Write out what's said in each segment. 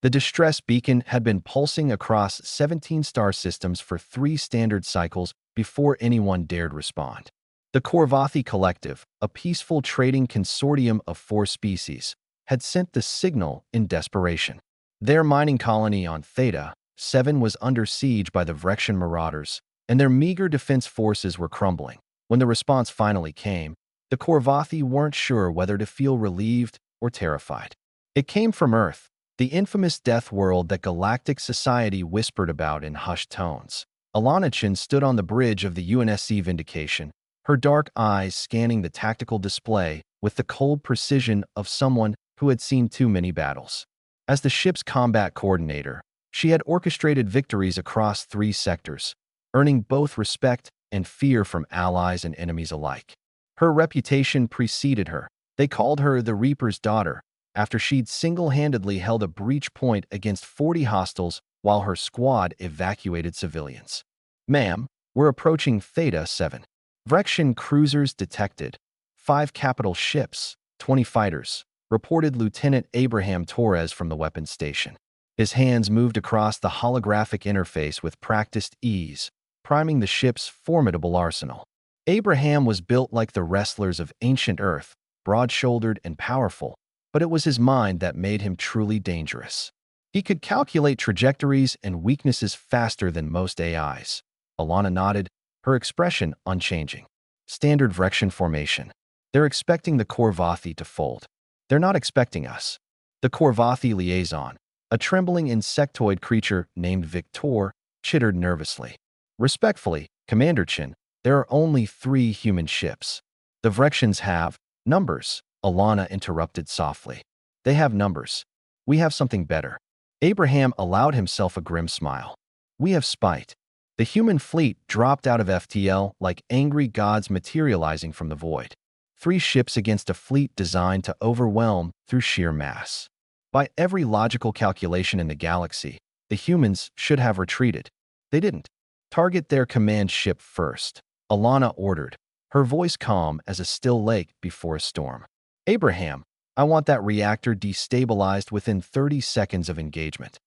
The distress beacon had been pulsing across 17 star systems for 3 standard cycles before anyone dared respond. The Korvathi Collective, a peaceful trading consortium of 4 species, had sent the signal in desperation. Their mining colony on Theta 7 was under siege by the Vrexian marauders, and their meager defense forces were crumbling. When the response finally came, the Korvathi weren't sure whether to feel relieved or terrified. It came from Earth, the infamous death world that galactic society whispered about in hushed tones. Alana Chen stood on the bridge of the UNSC Vindication, her dark eyes scanning the tactical display with the cold precision of someone who had seen too many battles. As the ship's combat coordinator, she had orchestrated victories across 3 sectors, earning both respect and fear from allies and enemies alike. Her reputation preceded her. They called her the Reaper's daughter, after she'd single-handedly held a breach point against 40 hostiles while her squad evacuated civilians. "Ma'am, we're approaching Theta 7. Vrexian cruisers detected. 5 capital ships, 20 fighters," reported Lieutenant Abraham Torres from the weapons station. His hands moved across the holographic interface with practiced ease, priming the ship's formidable arsenal. Abraham was built like the wrestlers of ancient Earth, broad-shouldered and powerful, but it was his mind that made him truly dangerous. He could calculate trajectories and weaknesses faster than most AIs. Alana nodded, her expression unchanging. "Standard Vrexian formation. They're expecting the Korvathi to fold. They're not expecting us." The Korvathi liaison, a trembling insectoid creature named Victor, chittered nervously. "Respectfully, Commander Chin, there are only 3 human ships." "The Vrexians have numbers," Alana interrupted softly. "They have numbers. We have something better." Abraham allowed himself a grim smile. "We have spite." The human fleet dropped out of FTL like angry gods materializing from the void. 3 ships against a fleet designed to overwhelm through sheer mass. By every logical calculation in the galaxy, the humans should have retreated. They didn't. "Target their command ship first," Alana ordered, her voice calm as a still lake before a storm. "Abraham, I want that reactor destabilized within 30 seconds of engagement."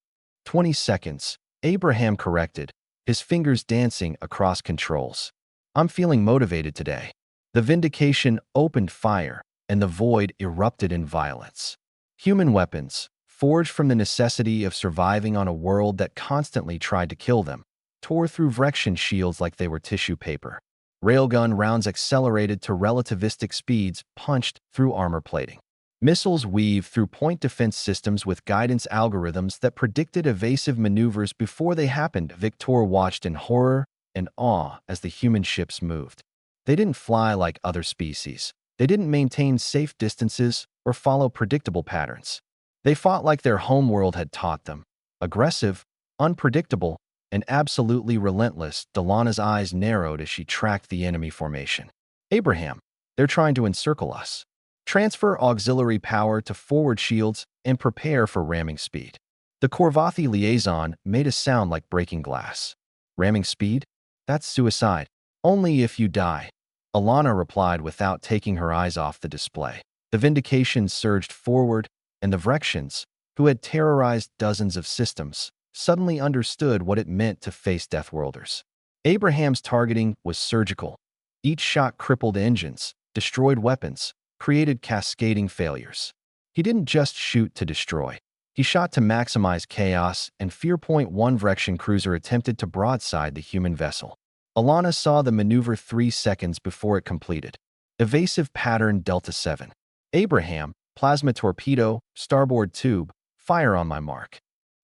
20 seconds, Abraham corrected, his fingers dancing across controls. "I'm feeling motivated today." The Vindication opened fire, and the void erupted in violence. Human weapons, forged from the necessity of surviving on a world that constantly tried to kill them, tore through Vrexian shields like they were tissue paper. Railgun rounds accelerated to relativistic speeds, punched through armor plating. Missiles weaved through point defense systems with guidance algorithms that predicted evasive maneuvers before they happened. Victor watched in horror and awe as the human ships moved. They didn't fly like other species. They didn't maintain safe distances or follow predictable patterns. They fought like their homeworld had taught them. Aggressive, unpredictable, and absolutely relentless. Delana's eyes narrowed as she tracked the enemy formation. "Abraham, they're trying to encircle us. Transfer auxiliary power to forward shields and prepare for ramming speed." The Korvathi liaison made a sound like breaking glass. "Ramming speed? That's suicide. Only if you die," Alana replied without taking her eyes off the display. The Vindication surged forward, and the Vrexians, who had terrorized dozens of systems, suddenly understood what it meant to face Deathworlders. Abraham's targeting was surgical. Each shot crippled engines, destroyed weapons, created cascading failures. He didn't just shoot to destroy. He shot to maximize chaos, and Fear.1 Vrexian cruiser attempted to broadside the human vessel. Alana saw the maneuver 3 seconds before it completed. Evasive pattern Delta 7. "Abraham, plasma torpedo, starboard tube, fire on my mark."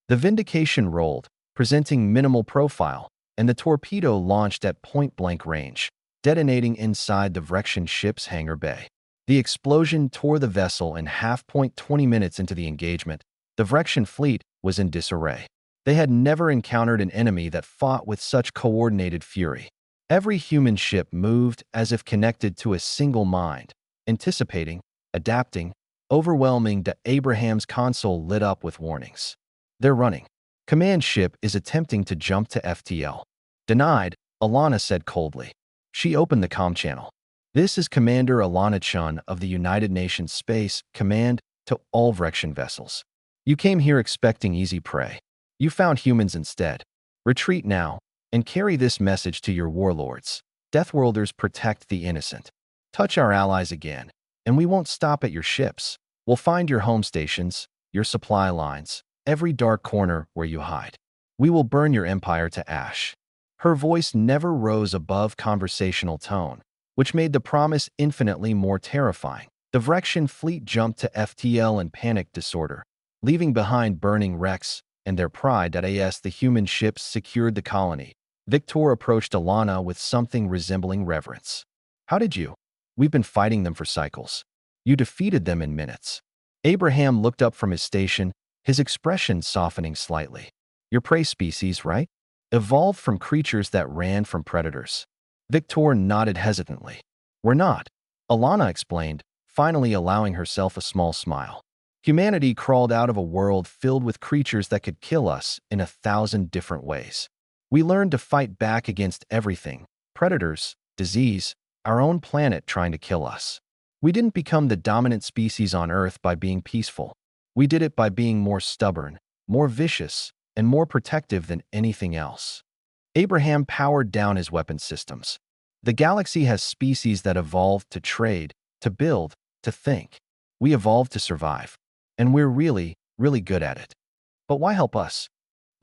The Vindication rolled, presenting minimal profile, and the torpedo launched at point-blank range, detonating inside the Vrexian ship's hangar bay. The explosion tore the vessel in half. 20 minutes into the engagement, the Vrexian fleet was in disarray. They had never encountered an enemy that fought with such coordinated fury. Every human ship moved as if connected to a single mind, anticipating, adapting, overwhelming. Abraham's console lit up with warnings. "They're running. Command ship is attempting to jump to FTL." "Denied," Alana said coldly. She opened the comm channel. "This is Commander Alana Chun of the United Nations Space Command to all Vrexian vessels. You came here expecting easy prey. You found humans instead. Retreat now, and carry this message to your warlords. Deathworlders protect the innocent. Touch our allies again, and we won't stop at your ships. We'll find your home stations, your supply lines, every dark corner where you hide. We will burn your empire to ash. Her voice never rose above conversational tone, which made the promise infinitely more terrifying. The Vrexian fleet jumped to FTL in panic disorder, leaving behind burning wrecks and their pride that the human ships secured the colony. Victor approached Alana with something resembling reverence. How did you? We've been fighting them for cycles. You defeated them in minutes. Abraham looked up from his station, his expression softening slightly. Your prey species, right? Evolved from creatures that ran from predators. Victor nodded hesitantly. We're not. Alana explained, finally allowing herself a small smile. Humanity crawled out of a world filled with creatures that could kill us in 1,000 different ways. We learned to fight back against everything: predators, disease, our own planet trying to kill us. We didn't become the dominant species on Earth by being peaceful. We did it by being more stubborn, more vicious, and more protective than anything else. Abraham powered down his weapon systems. The galaxy has species that evolved to trade, to build, to think. We evolved to survive. And we're really, really good at it. But why help us?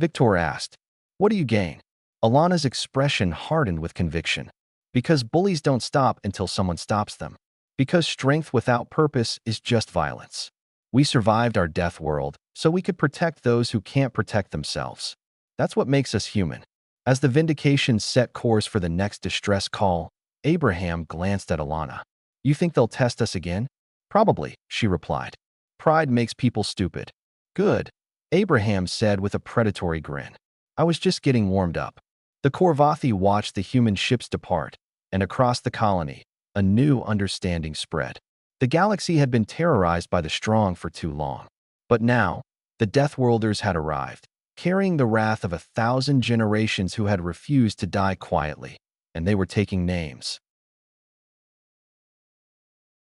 Victor asked. What do you gain? Alana's expression hardened with conviction. Because bullies don't stop until someone stops them. Because strength without purpose is just violence. We survived our death world so we could protect those who can't protect themselves. That's what makes us human. As the Vindication set course for the next distress call, Abraham glanced at Alana. You think they'll test us again? Probably, she replied. Pride makes people stupid. Good, Abraham said with a predatory grin. I was just getting warmed up. The Korvathi watched the human ships depart, and across the colony, a new understanding spread. The galaxy had been terrorized by the strong for too long. But now, the Deathworlders had arrived, carrying the wrath of 1,000 generations who had refused to die quietly, and they were taking names.